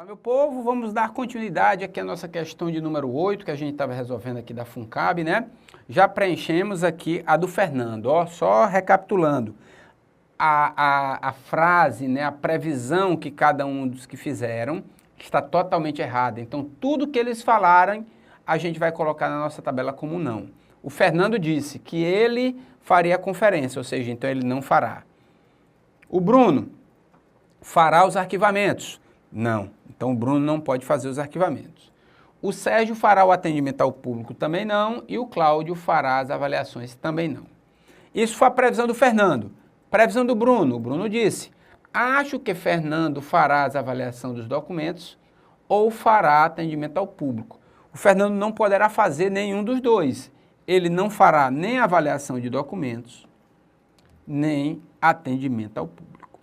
Fala, meu povo, vamos dar continuidade aqui à nossa questão de número 8, que a gente estava resolvendo aqui da FUNCAB, né? Já preenchemos aqui a do Fernando, ó, só recapitulando. A frase, né, a previsão que cada um dos que fizeram está totalmente errada. Então, tudo que eles falarem, a gente vai colocar na nossa tabela como não. O Fernando disse que ele faria a conferência, ou seja, então ele não fará. O Bruno fará os arquivamentos. Não. Então, o Bruno não pode fazer os arquivamentos. O Sérgio fará o atendimento ao público, também não. E o Cláudio fará as avaliações, também não. Isso foi a previsão do Fernando. Previsão do Bruno. O Bruno disse, acho que Fernando fará as avaliações dos documentos ou fará atendimento ao público. O Fernando não poderá fazer nenhum dos dois. Ele não fará nem avaliação de documentos, nem atendimento ao público.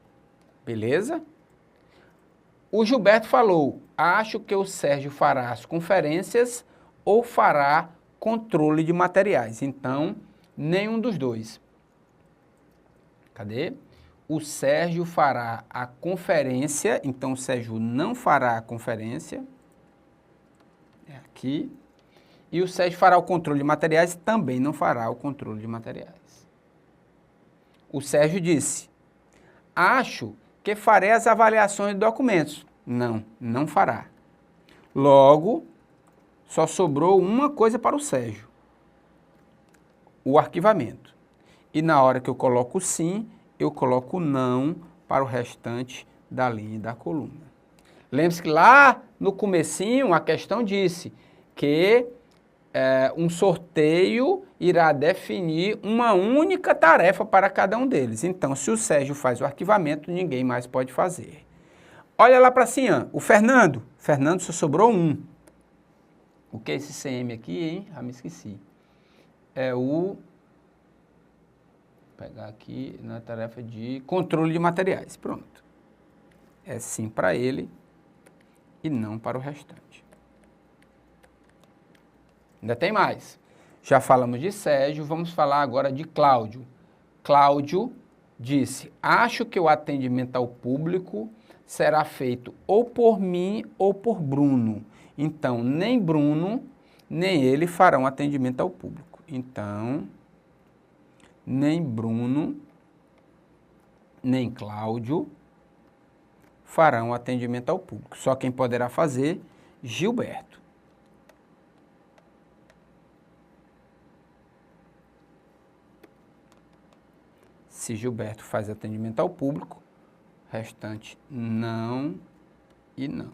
Beleza? O Gilberto falou, acho que o Sérgio fará as conferências ou fará controle de materiais. Então, nenhum dos dois. Cadê? O Sérgio fará a conferência, então o Sérgio não fará a conferência. É aqui. E o Sérgio fará o controle de materiais, também não fará o controle de materiais. O Sérgio disse, acho que farei as avaliações de documentos. Não, não fará. Logo, só sobrou uma coisa para o Sérgio. O arquivamento. E na hora que eu coloco sim, eu coloco não para o restante da linha e da coluna. Lembre-se que lá no comecinho a questão disse que um sorteio irá definir uma única tarefa para cada um deles. Então, se o Sérgio faz o arquivamento, ninguém mais pode fazer. Olha lá para cima, o Fernando. Fernando só sobrou um. O que é esse CM aqui, hein? Ah, me esqueci. É o... Vou pegar aqui na tarefa de controle de materiais. Pronto. É sim para ele e não para o restante. Ainda tem mais. Já falamos de Sérgio, vamos falar agora de Cláudio. Cláudio disse, acho que o atendimento ao público será feito ou por mim ou por Bruno. Então, nem Bruno, nem ele farão atendimento ao público. Então, nem Bruno, nem Cláudio farão atendimento ao público. Só quem poderá fazer, Gilberto. Se Gilberto faz atendimento ao público, restante não e não.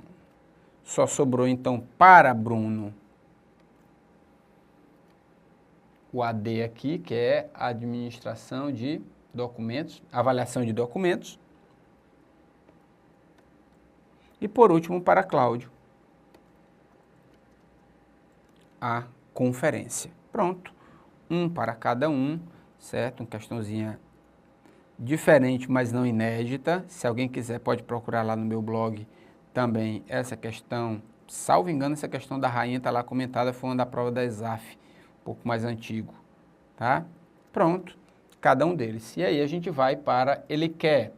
Só sobrou então para Bruno o AD aqui, que é a administração de documentos, avaliação de documentos. E por último para Cláudio, a conferência. Pronto, um para cada um, certo? Uma questãozinha diferente, mas não inédita. Se alguém quiser, pode procurar lá no meu blog também essa questão. Salvo engano, essa questão da rainha está lá comentada, foi uma da prova da ESAF, um pouco mais antigo, tá? Pronto, cada um deles. E aí a gente vai para ele quer.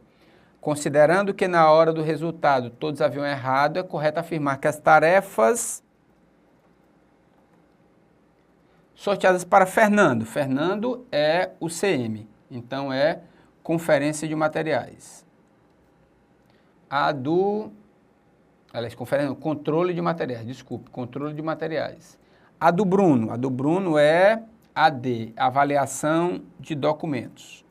Considerando que na hora do resultado todos haviam errado, é correto afirmar que as tarefas sorteadas para Fernando. Fernando é o CM, então é conferência de materiais. A do... Aliás, controle de materiais, desculpe, controle de materiais. A do Bruno é AD, avaliação de documentos.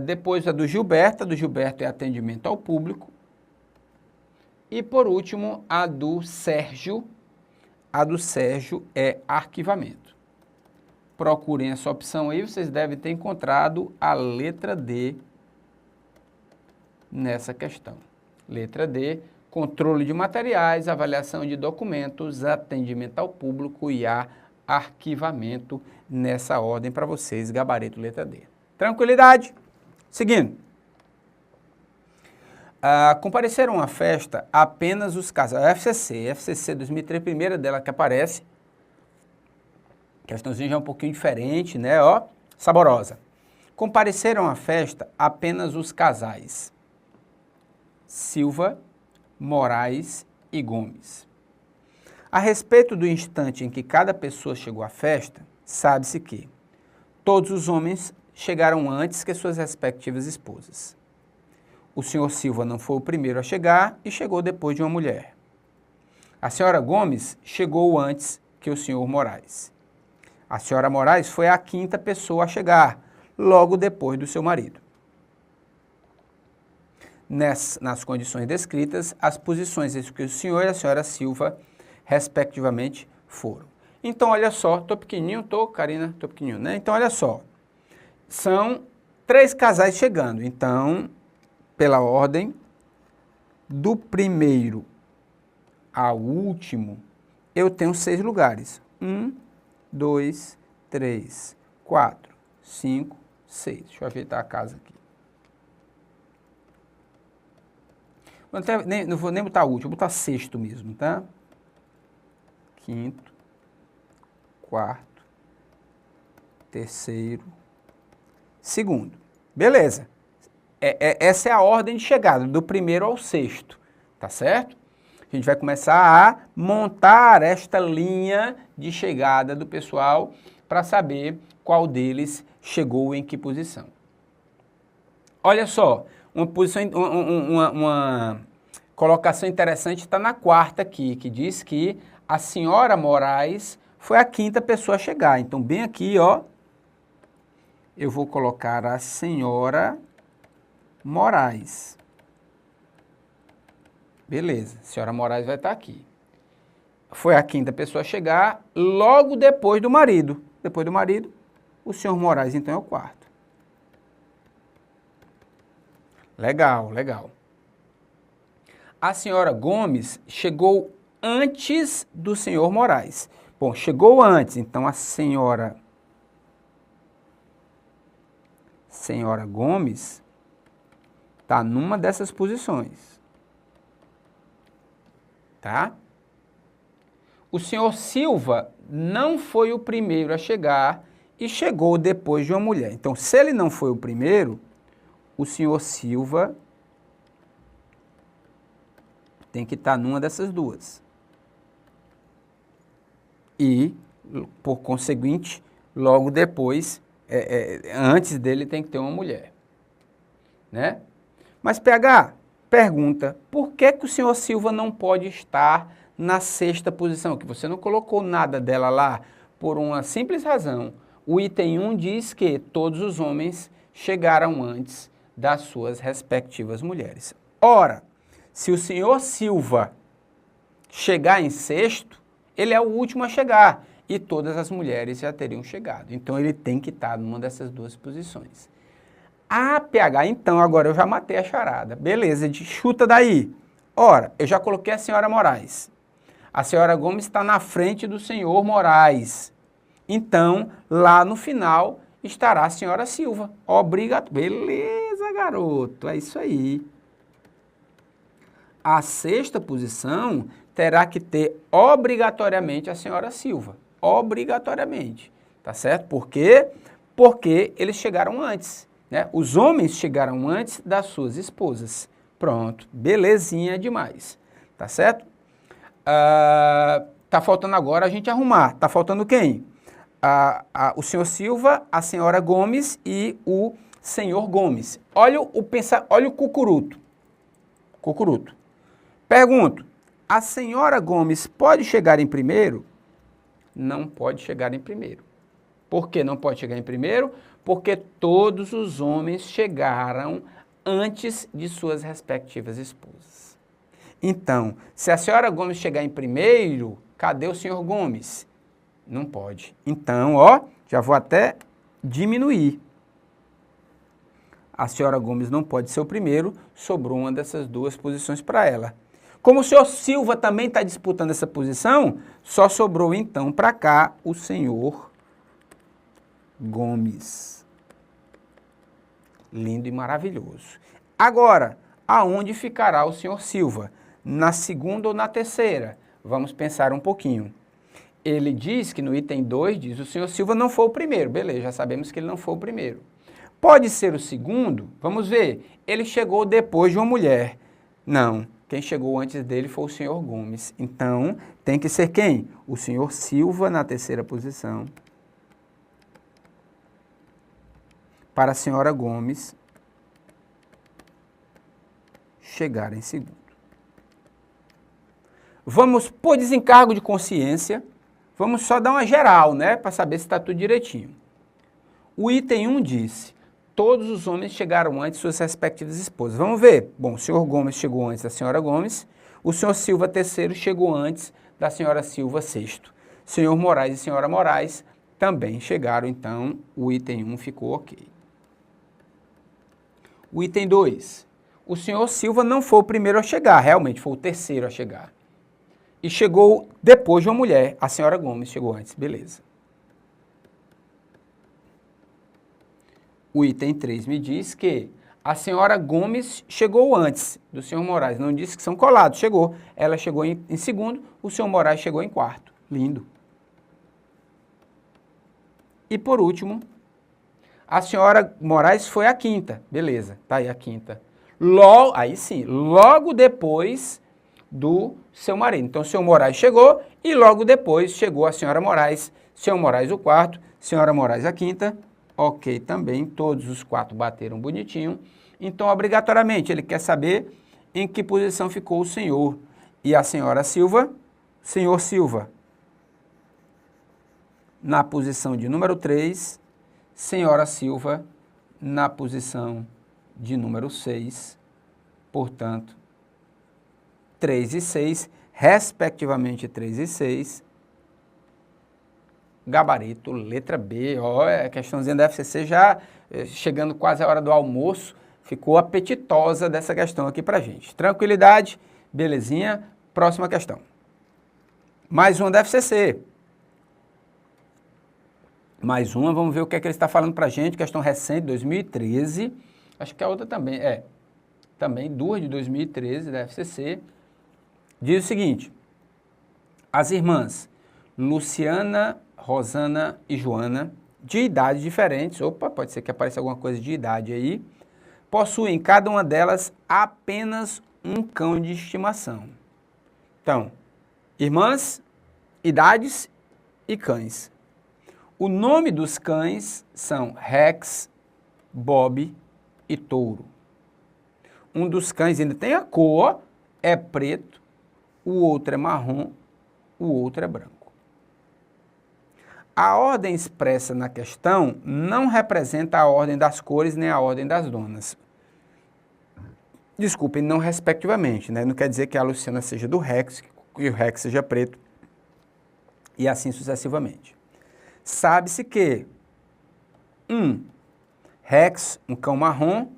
Depois a do Gilberto é atendimento ao público. E por último, a do Sérgio é arquivamento. Procurem essa opção aí, vocês devem ter encontrado a letra D nessa questão. Letra D, controle de materiais, avaliação de documentos, atendimento ao público e arquivamento nessa ordem para vocês, gabarito letra D. Tranquilidade? Seguindo. Compareceram à festa apenas os casais. FCC 2003, primeira dela que aparece. Questãozinha já um pouquinho diferente, né? Ó, saborosa. Compareceram à festa apenas os casais Silva Moraes e Gomes. A respeito do instante em que cada pessoa chegou à festa, sabe-se que todos os homens chegaram antes que suas respectivas esposas. O senhor Silva não foi o primeiro a chegar e chegou depois de uma mulher. A senhora Gomes chegou antes que o senhor Moraes. A senhora Moraes foi a quinta pessoa a chegar, logo depois do seu marido. Nas condições descritas, as posições em que o senhor e a senhora Silva, respectivamente, foram. Então, olha só, tô pequenininho, Karina, tô pequenininho, né? Então, olha só, são 3 casais chegando. Então, pela ordem, do primeiro ao último, eu tenho 6 lugares. 1, 2, 3, 4, 5, 6. Deixa eu ajeitar a casa aqui. Não vou nem botar o último, vou botar sexto mesmo, tá? Quinto, quarto, terceiro, segundo. Beleza. Essa é a ordem de chegada, do primeiro ao sexto, tá certo? A gente vai começar a montar esta linha de chegada do pessoal para saber qual deles chegou em que posição. Olha só, uma colocação interessante está na quarta aqui, que diz que a senhora Moraes foi a quinta pessoa a chegar. Então, bem aqui, ó, eu vou colocar a senhora Moraes. Beleza, a senhora Moraes vai estar aqui. Foi a quinta pessoa a chegar logo depois do marido. Depois do marido, o senhor Moraes, então, é o quarto. Legal, legal. A senhora Gomes chegou antes do senhor Moraes. Bom, chegou antes, então a senhora Gomes está numa dessas posições. Tá? O senhor Silva não foi o primeiro a chegar e chegou depois de uma mulher. Então, se ele não foi o primeiro, o senhor Silva tem que estar numa dessas duas. E, por conseguinte, logo depois, antes dele tem que ter uma mulher. Né? Mas, PH, pergunta, por que o senhor Silva não pode estar na sexta posição? Que você não colocou nada dela lá por uma simples razão. O item 1 diz que todos os homens chegaram antes das suas respectivas mulheres. Ora, se o senhor Silva chegar em sexto, ele é o último a chegar e todas as mulheres já teriam chegado. Então, ele tem que estar numa dessas duas posições. Ah, PH, então agora eu já matei a charada. Beleza, chuta daí. Ora, eu já coloquei a senhora Moraes. A senhora Gomes está na frente do senhor Moraes. Então, lá no final, estará a senhora Silva. Obrigado. Beleza, garoto. É isso aí. A sexta posição terá que ter obrigatoriamente a senhora Silva. Obrigatoriamente. Tá certo? Por quê? Porque eles chegaram antes. Né? Os homens chegaram antes das suas esposas. Pronto. Belezinha demais. Tá certo? Tá faltando agora a gente arrumar. Tá faltando quem? O senhor Silva, a senhora Gomes e o senhor Gomes. Olha o cucuruto. Pergunto, a senhora Gomes pode chegar em primeiro? Não pode chegar em primeiro. Por que não pode chegar em primeiro? Porque todos os homens chegaram antes de suas respectivas esposas. Então, se a senhora Gomes chegar em primeiro, cadê o senhor Gomes? Não pode. Então, ó, já vou até diminuir. A senhora Gomes não pode ser o primeiro, sobrou uma dessas duas posições para ela. Como o senhor Silva também está disputando essa posição, só sobrou então para cá o senhor Gomes. Lindo e maravilhoso. Agora, aonde ficará o senhor Silva? Na segunda ou na terceira? Vamos pensar um pouquinho. Ele diz que no item 2 diz, o senhor Silva não foi o primeiro. Beleza, já sabemos que ele não foi o primeiro. Pode ser o segundo? Vamos ver. Ele chegou depois de uma mulher. Não, Quem chegou antes dele foi o senhor Gomes. Então, tem que ser quem? O senhor Silva na terceira posição. Para a senhora Gomes chegar em segundo. Vamos, por desencargo de consciência, vamos só dar uma geral, né? Para saber se está tudo direitinho. O item 1 disse: todos os homens chegaram antes de suas respectivas esposas. Vamos ver. Bom, o senhor Gomes chegou antes da senhora Gomes. O senhor Silva III chegou antes da senhora Silva VI. Senhor Moraes e senhora Moraes também chegaram, então o item 1 ficou ok. O item 2. O senhor Silva não foi o primeiro a chegar, realmente foi o terceiro a chegar. E chegou depois de uma mulher, a senhora Gomes chegou antes, beleza. O item 3 me diz que a senhora Gomes chegou antes do senhor Moraes. Não disse que são colados, chegou. Ela chegou em segundo, o senhor Moraes chegou em quarto. Lindo. E por último, a senhora Moraes foi a quinta. Beleza, tá aí a quinta. Aí sim, logo depois do seu marido. Então, o senhor Moraes chegou e logo depois chegou a senhora Moraes. Senhor Moraes o quarto, senhora Moraes a quinta. Ok, também, todos os quatro bateram bonitinho. Então, obrigatoriamente, ele quer saber em que posição ficou o senhor. E a senhora Silva, senhor Silva, na posição de número 3, senhora Silva, na posição de número 6, portanto, 3 e 6, respectivamente 3 e 6, gabarito, letra B, ó, a questãozinha da FCC já chegando quase a hora do almoço, ficou apetitosa dessa questão aqui pra gente. Tranquilidade, belezinha, próxima questão. Mais uma da FCC. Mais uma, vamos ver o que é que ele está falando pra gente, questão recente, 2013, acho que a outra também, também duas de 2013 da FCC, diz o seguinte: as irmãs Luciana, Rosana e Joana, de idades diferentes, opa, pode ser que apareça alguma coisa de idade aí, possuem cada uma delas apenas um cão de estimação. Então, irmãs, idades e cães. O nome dos cães são Rex, Bob e Touro. Um dos cães ainda tem a cor, é preto, o outro é marrom, o outro é branco. A ordem expressa na questão não representa a ordem das cores nem a ordem das donas. Desculpem, não respectivamente, né? Não quer dizer que a Luciana seja do Rex e o Rex seja preto e assim sucessivamente. Sabe-se que Rex, um cão marrom,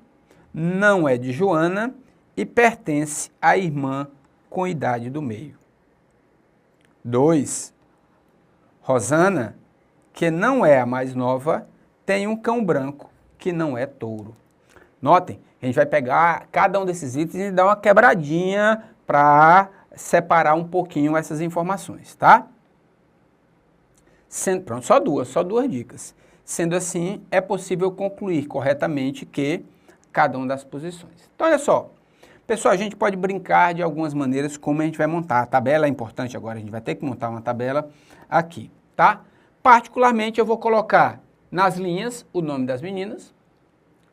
não é de Joana e pertence à irmã com idade do meio. 2. Rosana, que não é a mais nova, tem um cão branco, que não é Touro. Notem, a gente vai pegar cada um desses itens e dar uma quebradinha para separar um pouquinho essas informações, tá? Pronto, só duas dicas. Sendo assim, é possível concluir corretamente que cada uma das posições. Então, olha só. Pessoal, a gente pode brincar de algumas maneiras como a gente vai montar. A tabela é importante agora, a gente vai ter que montar uma tabela aqui, tá? Particularmente, eu vou colocar nas linhas o nome das meninas,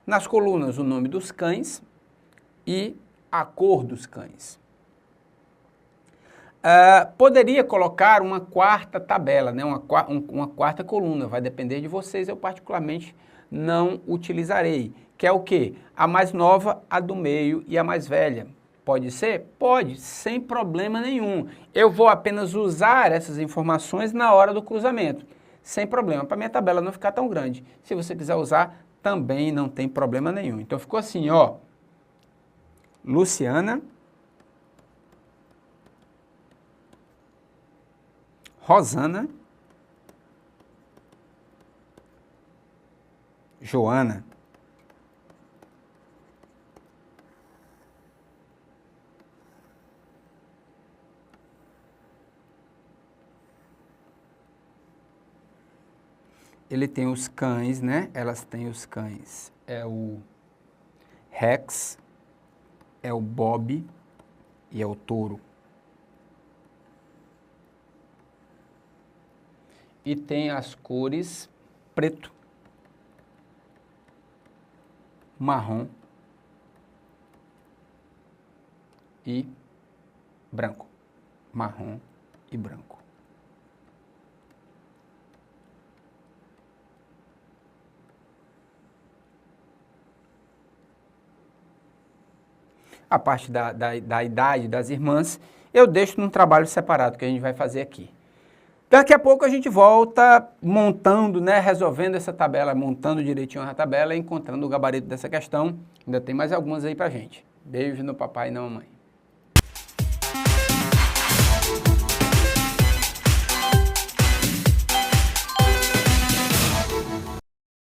nas colunas o nome dos cães e a cor dos cães. Poderia colocar uma quarta tabela, né? uma quarta coluna, vai depender de vocês, eu particularmente não utilizarei, que é o quê? A mais nova, a do meio e a mais velha. Pode ser? Pode, sem problema nenhum. Eu vou apenas usar essas informações na hora do cruzamento, sem problema, para minha tabela não ficar tão grande. Se você quiser usar, também não tem problema nenhum. Então ficou assim, ó, Luciana, Rosana, Joana. Ele tem os cães, né? Elas têm os cães. É o Rex, é o Bob e é o touro. E tem as cores preto, marrom e branco. Marrom e branco. A parte da idade das irmãs, eu deixo num trabalho separado que a gente vai fazer aqui. Daqui a pouco a gente volta montando, né, resolvendo essa tabela, montando direitinho a tabela e encontrando o gabarito dessa questão. Ainda tem mais algumas aí pra gente. Beijo no papai e na mamãe.